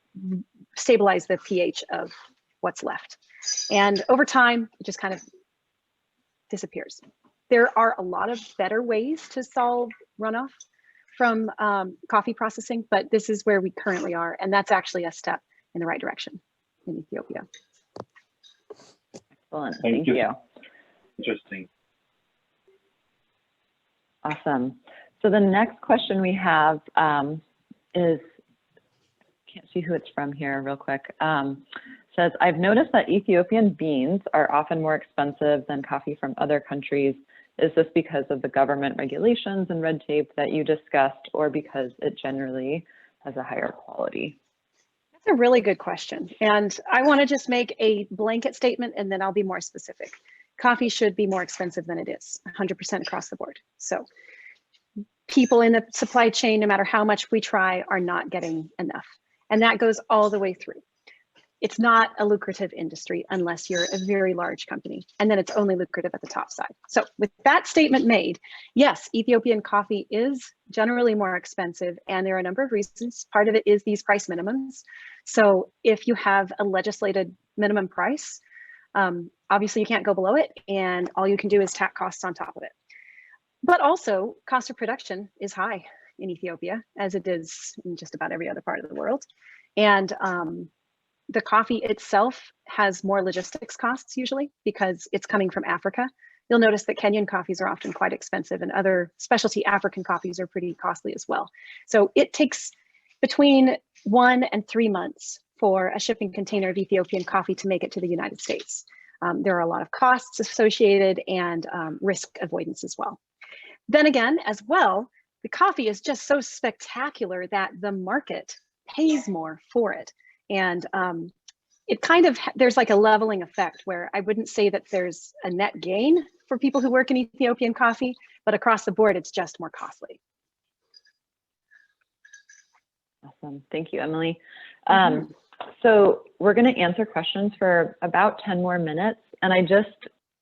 stabilize the pH of what's left. And over time, it just kind of disappears. There are a lot of better ways to solve runoff from coffee processing, but this is where we currently are, and that's actually a step in the right direction in Ethiopia. Excellent, thank you. Interesting. Awesome. So the next question we have is, can't see who it's from here real quick, says, I've noticed that Ethiopian beans are often more expensive than coffee from other countries. Is this because of the government regulations and red tape that you discussed, or because it generally has a higher quality? That's a really good question. And I want to just make a blanket statement, and then I'll be more specific. Coffee should be more expensive than it is, 100% across the board. So people in the supply chain, no matter how much we try, are not getting enough. And that goes all the way through. It's not a lucrative industry unless you're a very large company, and then it's only lucrative at the top side. So with that statement made, yes, Ethiopian coffee is generally more expensive, and there are a number of reasons. Part of it is these price minimums. So if you have a legislated minimum price, obviously you can't go below it, and all you can do is tack costs on top of it. But also, cost of production is high in Ethiopia, as it is in just about every other part of the world. And the coffee itself has more logistics costs usually because it's coming from Africa. you'll notice that Kenyan coffees are often quite expensive, and other specialty African coffees are pretty costly as well. So it takes between 1 and 3 months for a shipping container of Ethiopian coffee to make it to the United States. There are a lot of costs associated and risk avoidance as well. Then again, as well, the coffee is just so spectacular that the market pays more for it. And it kind of, there's like a leveling effect where I wouldn't say that there's a net gain for people who work in Ethiopian coffee, but across the board, it's just more costly. Awesome. Thank you, Emily. So we're going to answer questions for about 10 more minutes. And I just,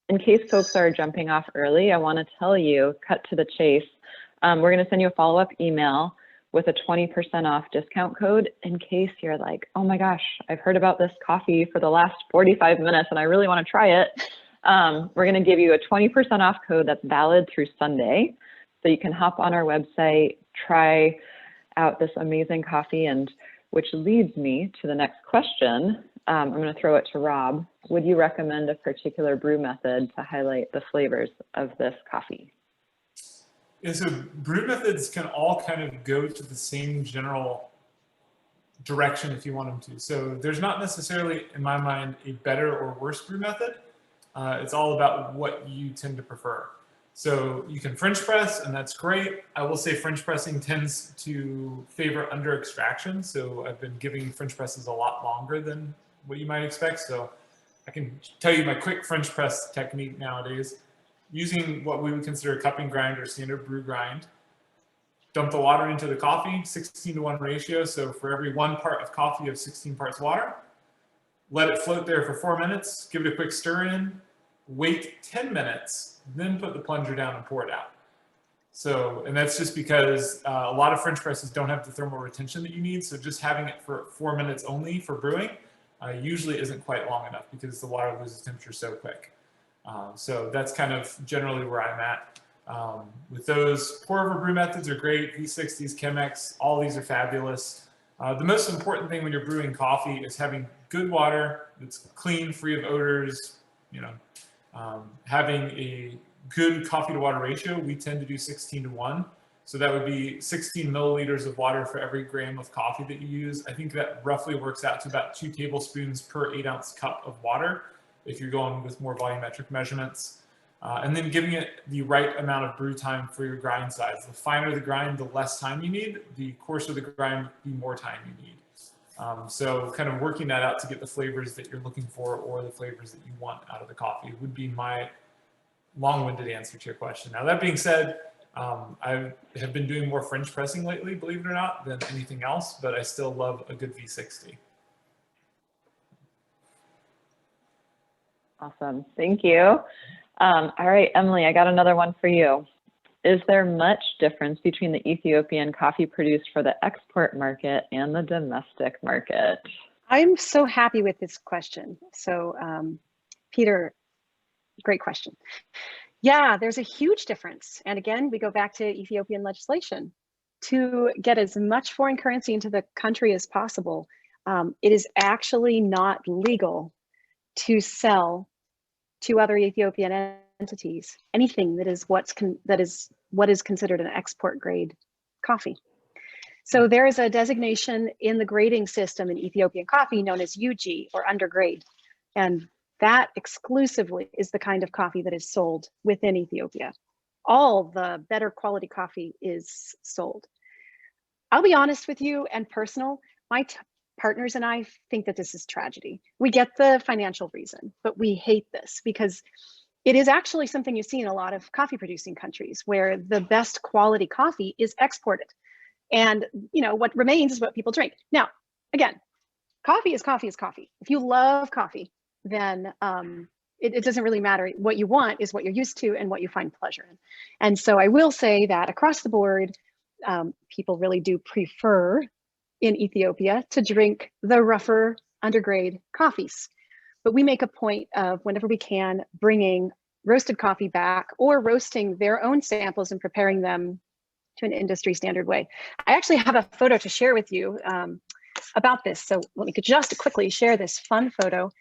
in case folks are jumping off early, I want to tell you, cut to the chase. We're going to send you a follow-up email with a 20% off discount code in case you're like, oh my gosh, I've heard about this coffee for the last 45 minutes and I really want to try it. We're going to give you a 20% off code that's valid through Sunday. So you can hop on our website, try out this amazing coffee, and which leads me to the next question. I'm going to throw it to Rob. Would you recommend a particular brew method to highlight the flavors of this coffee? Yeah, so brew methods can all kind of go to the same general direction if you want them to. So there's not necessarily, in my mind, a better or worse brew method. It's all about what you tend to prefer. So you can French press, and that's great. I will say French pressing tends to favor under extraction. So I've been giving French presses a lot longer than what you might expect. So I can tell you my quick French press technique nowadays. Using what we would consider a cupping grind or standard brew grind, dump the water into the coffee, 16:1 ratio. So for every 1 part of coffee, you have 16 parts water. Let it float there for 4 minutes, give it a quick stir in, wait 10 minutes, then put the plunger down and pour it out. So, and that's just because a lot of French presses don't have the thermal retention that you need. So just having it for 4 minutes only for brewing usually isn't quite long enough because the water loses temperature so quick. So that's kind of generally where I'm at. With those, pour over brew methods are great. V60s, Chemex, all these are fabulous. The most important thing when you're brewing coffee is having good water that's clean, free of odors, having a good coffee to water ratio. We tend to do 16:1. So that would be 16 milliliters of water for every gram of coffee that you use. I think that roughly works out to about 2 tablespoons per 8-ounce cup of water if you're going with more volumetric measurements. And then giving it the right amount of brew time for your grind size. The finer the grind, the less time you need. The coarser the grind, the more time you need. So kind of working that out to get the flavors that you're looking for or the flavors that you want out of the coffee would be my long-winded answer to your question. Now, that being said, I have been doing more French pressing lately, believe it or not, than anything else, but I still love a good V60. Awesome, thank you. All right, Emily, I got another one for you. Is there much difference between the Ethiopian coffee produced for the export market and the domestic market? I'm so happy with this question. So Peter, great question. Yeah, there's a huge difference. And again, we go back to Ethiopian legislation. To get as much foreign currency into the country as possible, it is actually not legal to sell to other Ethiopian entities anything that is what is considered an export grade coffee. So there is a designation in the grading system in Ethiopian coffee known as UG, or undergrade, and that exclusively is the kind of coffee that is sold within Ethiopia. All the better quality coffee is sold. I'll be honest with you and personal, my partners and I think that this is tragedy. We get the financial reason, but we hate this because it is actually something you see in a lot of coffee producing countries where the best quality coffee is exported. And what remains is what people drink. Now, again, coffee is coffee is coffee. If you love coffee, then it doesn't really matter. What you want is what you're used to and what you find pleasure in. And so I will say that across the board, people really do prefer in Ethiopia to drink the rougher undergrade coffees. But we make a point of, whenever we can, bringing roasted coffee back or roasting their own samples and preparing them to an industry standard way. I actually have a photo to share with you about this. So let me just quickly share this fun photo.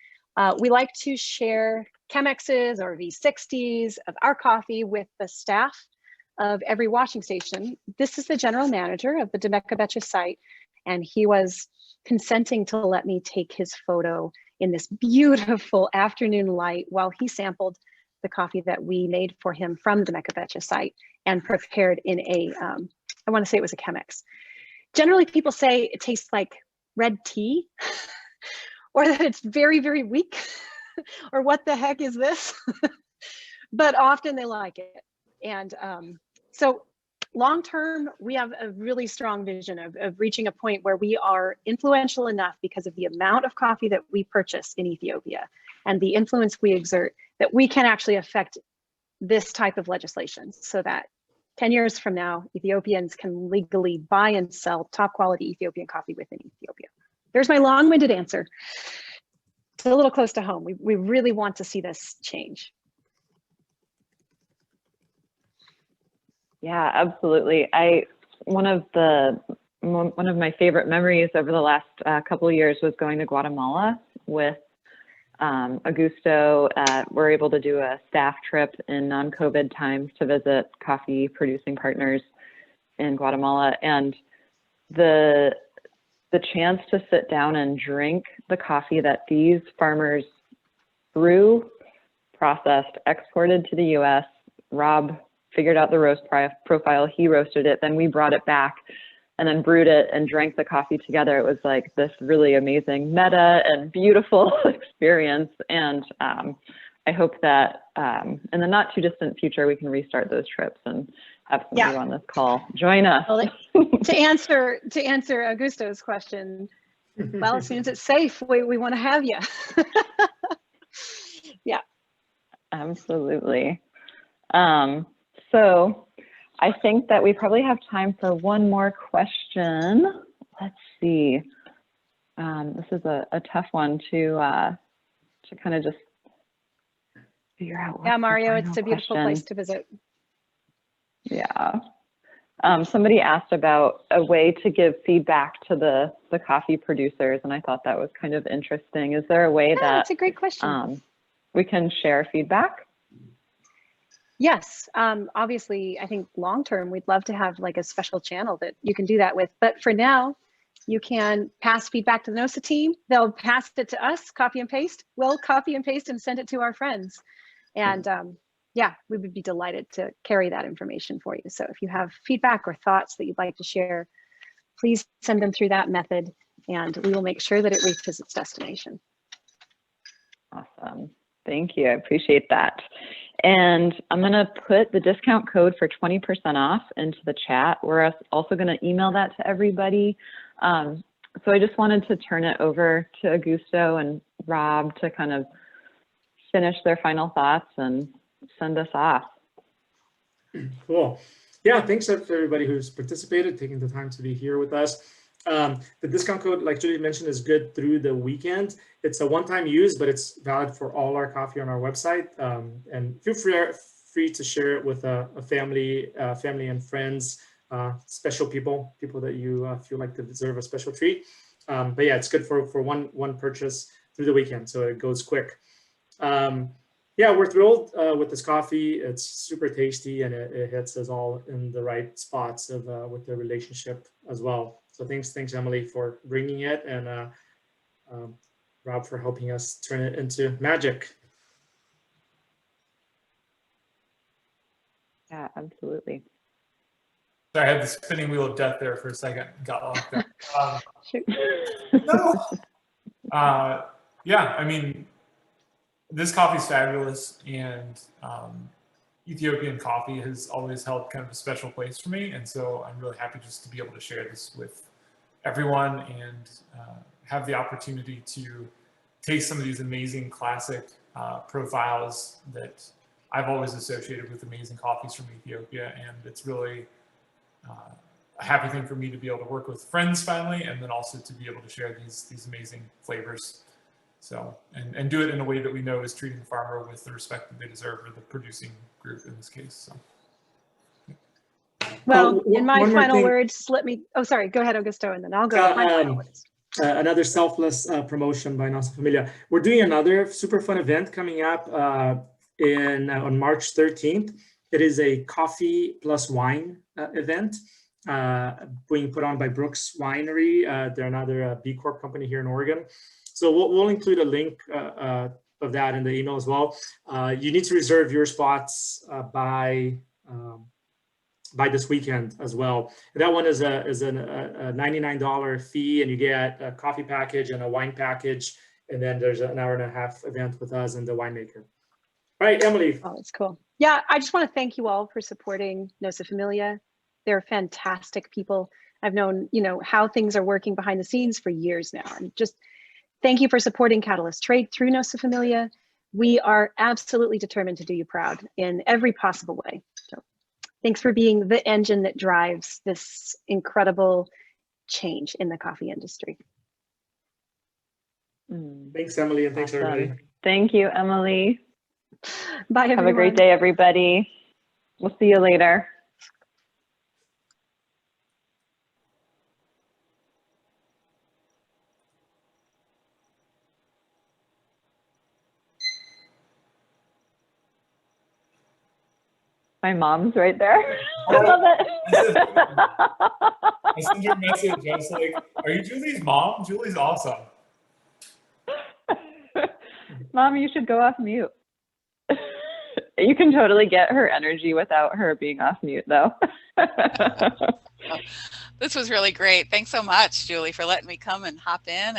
We like to share Chemexes or V60s of our coffee with the staff of every washing station. This is the general manager of the Demeka Becha site, and he was consenting to let me take his photo in this beautiful afternoon light while he sampled the coffee that we made for him from the Demeka Becha site and prepared in a, I want to say it was a Chemex. Generally, people say it tastes like red tea or that it's very, very weak or what the heck is this? But often they like it. And so long-term, we have a really strong vision of reaching a point where we are influential enough because of the amount of coffee that we purchase in Ethiopia and the influence we exert that we can actually affect this type of legislation so that 10 years from now, Ethiopians can legally buy and sell top quality Ethiopian coffee within Ethiopia. There's my long-winded answer. It's a little close to home. We really want to see this change. Yeah, absolutely. One of my favorite memories over the last couple of years was going to Guatemala with Augusto. We're able to do a staff trip in non-COVID times to visit coffee producing partners in Guatemala, and the chance to sit down and drink the coffee that these farmers brew, processed, exported to the US. Rob figured out the roast profile, he roasted it, then we brought it back and then brewed it and drank the coffee together. It was like this really amazing meta and beautiful experience. And I hope that in the not too distant future, we can restart those trips and have some of you on this call join us. Well, to answer Augusto's question, well, as soon as it's safe, we want to have you. Yeah. Absolutely. So I think that we probably have time for one more question. Let's see. This is a tough one to kind of just figure out. Yeah, Mario, it's a beautiful place to visit. Yeah. Somebody asked about a way to give feedback to the coffee producers, and I thought that was kind of interesting. Is there a way that that's a great question. We can share feedback? Yes, obviously, I think long-term, we'd love to have like a special channel that you can do that with. But for now, you can pass feedback to the NOSA team. They'll pass it to us, copy and paste. We'll copy and paste and send it to our friends. And yeah, we would be delighted to carry that information for you. So if you have feedback or thoughts that you'd like to share, please send them through that method and we will make sure that it reaches its destination. Awesome. Thank you. I appreciate that. And I'm going to put the discount code for 20% off into the chat. We're also going to email that to everybody. So I just wanted to turn it over to Augusto and Rob to kind of finish their final thoughts and send us off. Cool. Yeah, thanks to everybody who's participated, taking the time to be here with us. The discount code, like Julie mentioned, is good through the weekend. It's a one-time use, but it's valid for all our coffee on our website. And feel free to share it with a family and friends, special people that you feel like they deserve a special treat. But yeah, it's good for one purchase through the weekend, so it goes quick. Yeah, we're thrilled with this coffee. It's super tasty and it hits us all in the right spots with the relationship as well. So thanks Emily for bringing it, and Rob for helping us turn it into magic. Yeah, absolutely. Sorry, I had the spinning wheel of death there for a second. Got locked up. No. Yeah, I mean, this coffee is fabulous, and Ethiopian coffee has always held kind of a special place for me, and so I'm really happy just to be able to share this with everyone and have the opportunity to taste some of these amazing classic profiles that I've always associated with amazing coffees from Ethiopia, and it's really a happy thing for me to be able to work with friends finally, and then also to be able to share these amazing flavors. So, and do it in a way that we know is treating the farmer with the respect that they deserve, or the producing group in this case. So. Well, in my final words, let me, oh, sorry, go ahead, Augusto, and then I'll go with my final words. another selfless promotion by Nossa Familia. We're doing another super fun event coming up on March 13th. It is a coffee plus wine event being put on by Brooks Winery. They're another B Corp company here in Oregon. So we'll include a link of that in the email as well. You need to reserve your spots by this weekend as well. And that one is a $99 fee, and you get a coffee package and a wine package. And then there's an hour and a half event with us and the winemaker. All right, Emily. Oh, that's cool. Yeah, I just want to thank you all for supporting Nossa Familia. They're fantastic people. I've known, how things are working behind the scenes for years now. And just thank you for supporting Catalyst Trade through Nossa Familia. We are absolutely determined to do you proud in every possible way. So thanks for being the engine that drives this incredible change in the coffee industry. Thanks, Emily, and thanks, everybody. Thank you, Emily. Bye, everyone. Have a great day, everybody. We'll see you later. My mom's right there. I love it. I sent her a message. I was like, "Are you Julie's mom? Julie's awesome." Mom, you should go off mute. You can totally get her energy without her being off mute, though. This was really great. Thanks so much, Julie, for letting me come and hop in.